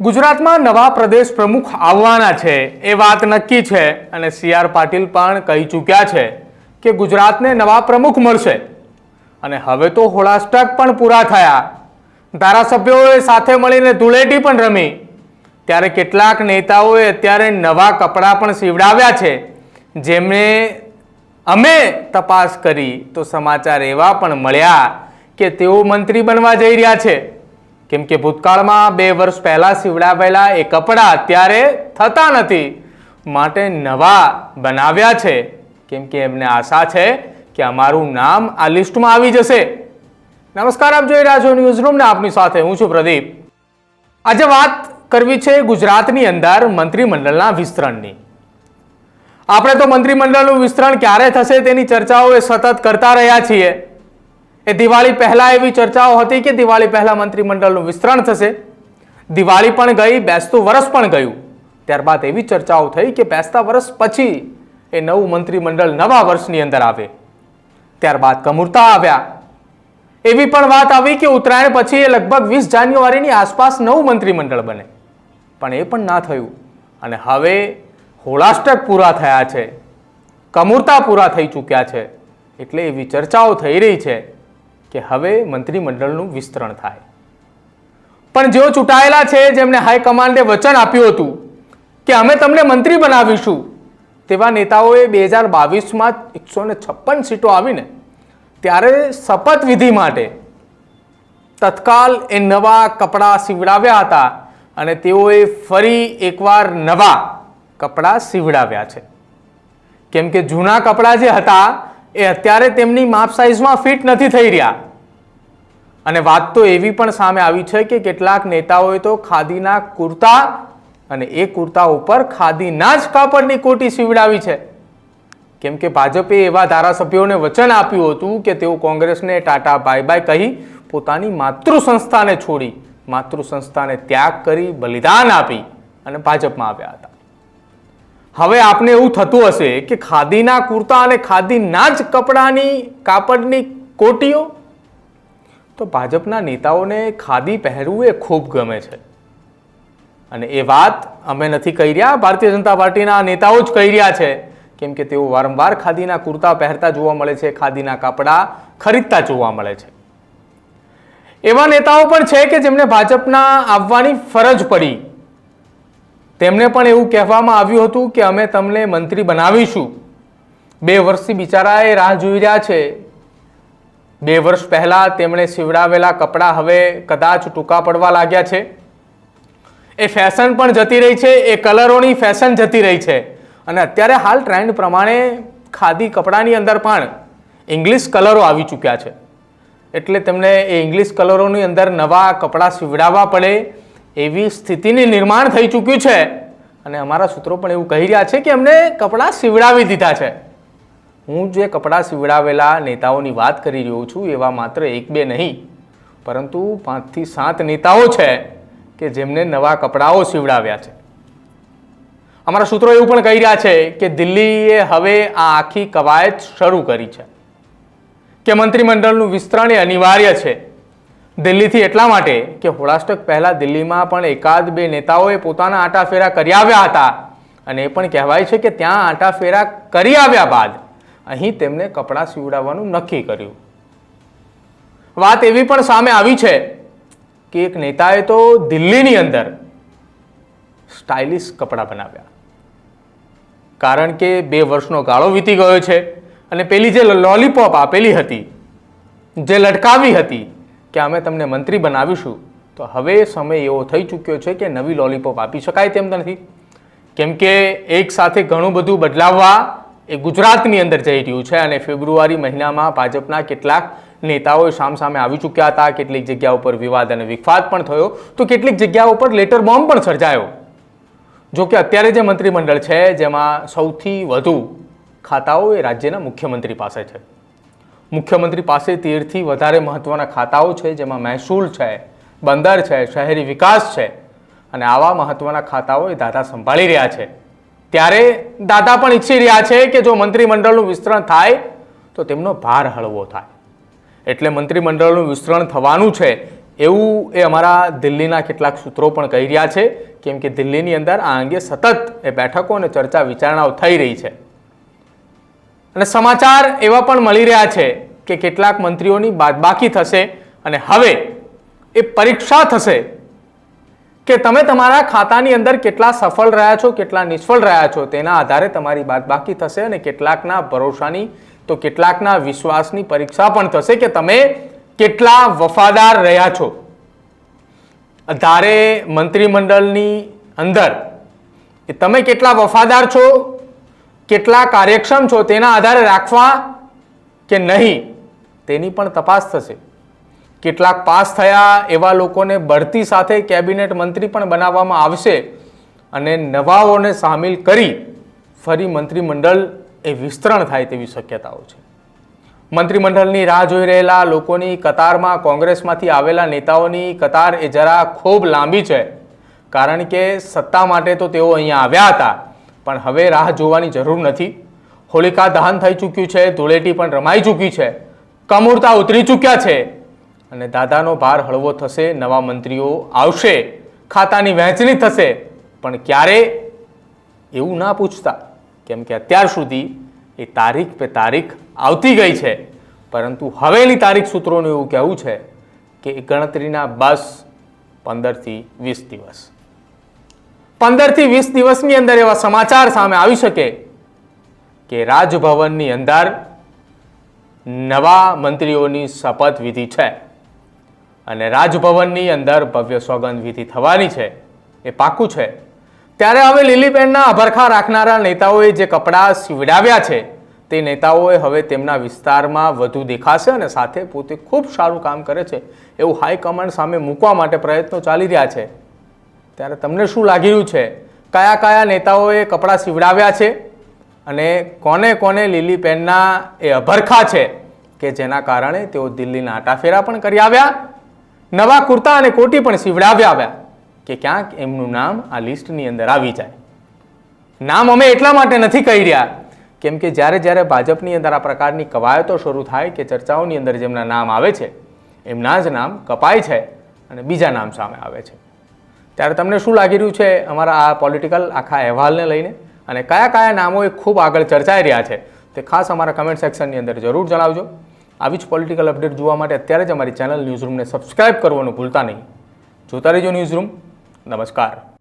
ગુજરાતમાં નવા પ્રદેશ પ્રમુખ આવવાના છે એ વાત નક્કી છે અને સી.આર. પાટીલ પણ કહી ચૂક્યા છે કે ગુજરાતને નવા પ્રમુખ મળશે અને હવે તો હોળાષ્ટક પણ પૂરા થયા, ધારાસભ્યોએ સાથે મળીને ધૂળેટી પણ રમી, ત્યારે કેટલાક નેતાઓએ અત્યારે નવા કપડાં પણ સીવડાવ્યા છે, જેમને અમે તપાસ કરી તો સમાચાર એવા પણ મળ્યા કે તેઓ મંત્રી બનવા જઈ રહ્યા છે, કેમ કે ભૂતકાળમાં 2 વર્ષ પહેલા સીવડાવેલા એ કપડાં અત્યારે થતા નથી, માટે નવા બનાવ્યા છે, કેમ કે એમને આશા છે કે અમારું નામ આ લિસ્ટમાં આવી જશે. નમસ્કાર, આપ જોઈ રહ્યા છો ન્યૂઝરૂમ ને આપની સાથે હું છું પ્રદીપ. આજે વાત કરવી છે ગુજરાતની અંદર મંત્રીમંડળના વિસ્તરણની. આપણે તો મંત્રીમંડળનું વિસ્તરણ ક્યારે થશે તેની ચર્ચાઓ સતત કરતા રહ્યા છીએ. એ દિવાળી પહેલા એવી ચર્ચાઓ હતી કે દિવાળી પહેલા મંત્રીમંડળનું વિસ્તરણ થશે. દિવાળી પણ ગઈ, બેસતું વર્ષ પણ ગયું, ત્યારબાદ એવી ચર્ચાઓ થઈ કે બેસતા વર્ષ પછી એ નવું મંત્રીમંડળ નવા વર્ષની અંદર આવે. ત્યારબાદ કમુરતા આવ્યા. એવી પણ વાત આવી કે ઉત્તરાયણ પછી એ લગભગ 20 જાન્યુઆરીની આસપાસ નવું મંત્રીમંડળ બને, પણ એ પણ ના થયું અને હવે હોળાષ્ટક પૂરા થયા છે, કમુરતા પૂરા થઈ ચૂક્યા છે, એટલે એવી ચર્ચાઓ થઈ રહી છે કે હવે મંત્રીમંડળનું વિસ્તરણ થાય. પણ જેઓ ચૂંટાયેલા છે, જેમને હાઈકમાન્ડે વચન આપ્યું હતું કે અમે તમને મંત્રી બનાવીશું, તેવા નેતાઓએ 2022માં 156 સીટો આવીને ત્યારે શપથવિધિ માટે તત્કાલ એ નવા કપડાં સીવડાવ્યા હતા અને તેઓએ ફરી એકવાર નવા કપડાં સીવડાવ્યા છે, કેમ કે જૂના કપડાં જે હતા એ અત્યારે તેમની માપ સાઈઝમાં ફિટ નથી થઈ રહ્યા. અને વાત તો એવી પણ સામે આવી છે કે કેટલાક નેતાઓએ તો ખાદીના કુર્તા અને એ કુર્તા ઉપર ખાદીના જ કાપડની કોટી સીવડાવી છે, કેમ કે ભાજપે એવા ધારાસભ્યોને વચન આપ્યું હતું કે તેઓ કોંગ્રેસને ટાટા બાય બાય કહી પોતાની માતૃ સંસ્થાને છોડી, માતૃ સંસ્થાને ત્યાગ કરી, બલિદાન આપી અને ભાજપમાં આવ્યા હતા. હવે આપને એવું થતું હશે કે ખાદીના કુર્તા અને ખાદીના જ કપડાની કાપડની કોટીઓ, તો ભાજપના નેતાઓને ખાદી પહેરવું એ ખૂબ ગમે છે અને એ વાત અમે નથી કહી રહ્યા, ભારતીય જનતા પાર્ટીના નેતાઓ જ કહી રહ્યા છે, કેમ કે તેઓ વારંવાર ખાદીના કુર્તા પહેરતા જોવા મળે છે, ખાદીના કપડાં ખરીદતા જોવા મળે છે. એવા નેતાઓ પણ છે કે જેમને ભાજપના આવવાની ફરજ પડી. તેમને પણ એવું કહેવામાં આવ્યું હતું કે અમે તમને મંત્રી બનાવીશું. 2 વર્ષથી બિચારા એ રાહ જોઈ રહ્યા છે. 2 વર્ષ પહેલા તેમણે સીવડાવેલા કપડાં હવે કદાચ ટૂંકા પડવા લાગ્યા છે. એ ફેશન પણ જતી રહી છે, એ કલરોની ફેશન જતી રહી છે અને અત્યારે હાલ ટ્રેન્ડ પ્રમાણે ખાદી કપડાની અંદર પણ ઇંગ્લિશ કલરો આવી ચૂક્યા છે, એટલે તેમને એ ઇંગ્લિશ કલરોની અંદર નવા કપડાં સીવડાવવા પડે એવી સ્થિતિનું નિર્માણ થઈ ચૂક્યું છે. અને અમારા સૂત્રો પણ એવું કહી રહ્યા છે કે અમને કપડાં સીવડાવી દીધા છે. હું જે કપડાં સીવડાવેલા નેતાઓની વાત કરી રહ્યો છું એવા માત્ર 1-2 નહીં, પરંતુ 5 થી 7 નેતાઓ છે કે જેમને નવા કપડાઓ સીવડાવ્યા છે. અમારા સૂત્રો એવું પણ કહી રહ્યા છે કે દિલ્હીએ હવે આ આખી કવાયત શરૂ કરી છે કે મંત્રીમંડળનું વિસ્તરણ એ અનિવાર્ય છે. દિલ્હીથી એટલા માટે કે હોળાષ્ટક પહેલા દિલ્હીમાં પણ 1-2 નેતાઓએ પોતાના આંટાફેરા કરી આવ્યા હતા અને એ પણ કહેવાય છે કે ત્યાં આંટાફેરા કરી આવ્યા બાદ અહીં તેમને કપડાં સીવડાવવાનું નક્કી કર્યું. વાત એવી પણ સામે આવી છે કે એક નેતાએ તો દિલ્હીની અંદર સ્ટાઇલિશ કપડાં બનાવ્યા, કારણ કે 2 વર્ષનો ગાળો વીતી ગયો છે અને પેલી જે લોલીપોપ આપેલી હતી, જે લટકાવી હતી કે અમે તમને મંત્રી બનાવીશું, તો હવે સમય એવો થઈ ચૂક્યો છે કે નવી લોલીપોપ આપી શકાય તેમ નથી, કેમ કે એક સાથે ઘણું બધું બદલાવવા એ ગુજરાતની અંદર જઈ રહ્યું છે અને ફેબ્રુઆરી મહિનામાં ભાજપના કેટલાક નેતાઓ સામસામે આવી ચૂક્યા હતા. કેટલીક જગ્યાઓ પર વિવાદ અને વિખવાદ પણ થયો, તો કેટલીક જગ્યાઓ પર લેટર બોમ્બ પણ સર્જાયો. જો કે અત્યારે જે મંત્રીમંડળ છે જેમાં સૌથી વધુ ખાતાઓ એ રાજ્યના મુખ્યમંત્રી પાસે છે. મુખ્યમંત્રી પાસે 13 થી વધારે મહત્વના ખાતાઓ છે, જેમાં મહેસૂલ છે, બંદર છે, શહેરી વિકાસ છે અને આવા મહત્વના ખાતાઓ એ દાદા સંભાળી રહ્યા છે. ત્યારે દાદા પણ ઈચ્છી રહ્યા છે કે જો મંત્રીમંડળનું વિસ્તરણ થાય તો તેમનો ભાર હળવો થાય, એટલે મંત્રીમંડળનું વિસ્તરણ થવાનું છે એવું એ અમારા દિલ્હીના કેટલાક સૂત્રો પણ કહી રહ્યા છે, કેમ કે દિલ્હીની અંદર આ અંગે સતત એ બેઠકો અને ચર્ચા વિચારણાઓ થઈ રહી છે. અને સમાચાર એવા પણ મળી રહ્યા છે કે કેટલાક મંત્રીઓની બાદબાકી થશે અને હવે એ પરીક્ષા થશે કે તમે તમારા ખાતાની અંદર કેટલા સફળ રહ્યા છો, કેટલા નિષ્ફળ રહ્યા છો, તેના આધારે તમારી બાદબાકી થશે અને કેટલાકના ભરોસાની તો કેટલાકના વિશ્વાસની પરીક્ષા પણ થશે કે તમે કેટલા વફાદાર રહ્યા છો. ધારે મંત્રીમંડળની અંદર તમે કેટલા વફાદાર છો, કેટલા કાર્યક્ષમ છો, તેના આધારે રાખવા કે નહીં તેની પણ તપાસ થશે. કેટલાક પાસ થયા એવા લોકોને બઢતી સાથે કેબિનેટ મંત્રી પણ બનાવવામાં આવશે અને નવાઓને સામેલ કરી ફરી મંત્રીમંડળ એ વિસ્તરણ થાય તેવી શક્યતાઓ છે. મંત્રીમંડળની રાહ જોઈ રહેલા લોકોની કતારમાં કોંગ્રેસમાંથી આવેલા નેતાઓની કતાર એ જરા ખૂબ લાંબી છે, કારણ કે સત્તા માટે તો તેઓ અહીંયા આવ્યા હતા, પણ હવે રાહ જોવાની જરૂર નથી. હોલિકા દહન થઈ ચૂક્યું છે, ધૂળેટી પણ રમાઈ ચૂકી છે, કમૂરતા ઉતરી ચૂક્યા છે અને દાદાનો ભાર હળવો થશે. નવા મંત્રીઓ આવશે, ખાતાની વહેંચણી થશે, પણ ક્યારે એવું ના પૂછતા, કેમ કે અત્યાર સુધી એ તારીખ પે તારીખ આવતી ગઈ છે. પરંતુ હવેની તારીખ સૂત્રોનું એવું કહેવું છે કે ગણતરીના બસ 15 થી 20 દિવસ, 15 થી 20 દિવસની અંદર એવા સમાચાર સામે આવી શકે કે રાજભવનની અંદર નવા મંત્રીઓની શપથ વિધિ છે અને રાજભવનની અંદર ભવ્ય સોગંદ વિધિ થવાની છે, એ પાકું છે. ત્યારે હવે લીલીબેનના અભરખા રાખનારા નેતાઓએ જે કપડાં સીવડાવ્યા છે તે નેતાઓએ હવે તેમના વિસ્તારમાં વધુ દેખાશે અને સાથે પોતે ખૂબ સારું કામ કરે છે એવું હાઈકમાન્ડ સામે મૂકવા માટે પ્રયત્નો ચાલી રહ્યા છે. ત્યારે તમને શું લાગી રહ્યું છે? કયા કયા નેતાઓએ કપડાં સીવડાવ્યા છે અને કોને કોને લીલીબેનના એ અભરખા છે કે જેના કારણે તેઓ દિલ્હીના આટાફેરા પણ કરી આવ્યા, નવા કુર્તા અને કોટી પણ સીવડાવ્યા કે ક્યાંક એમનું નામ આ લિસ્ટની અંદર આવી જાય. નામ અમે એટલા માટે નથી કહી રહ્યા કેમ કે જ્યારે જ્યારે ભાજપની અંદર આ પ્રકારની કવાયતો શરૂ થાય કે ચર્ચાઓની અંદર જેમના નામ આવે છે એમના જ નામ કપાય છે અને બીજા નામ સામે આવે છે. ત્યારે તમને શું લાગી રહ્યું છે અમારા આ પોલિટિકલ આખા અહેવાલને લઈને અને કયા કયા નામો એ ખૂબ આગળ ચર્ચાઈ રહ્યા છે તે ખાસ અમારા કમેન્ટ સેક્શનની અંદર જરૂર જણાવજો. આવી જ પોલિટિકલ અપડેટ જોવા માટે અત્યારે જ અમારી ચેનલ ન્યૂઝરૂમને સબસ્ક્રાઇબ કરવાનું ભૂલતા નહીં. જોતા રહેજો ન્યૂઝરૂમ. નમસ્કાર.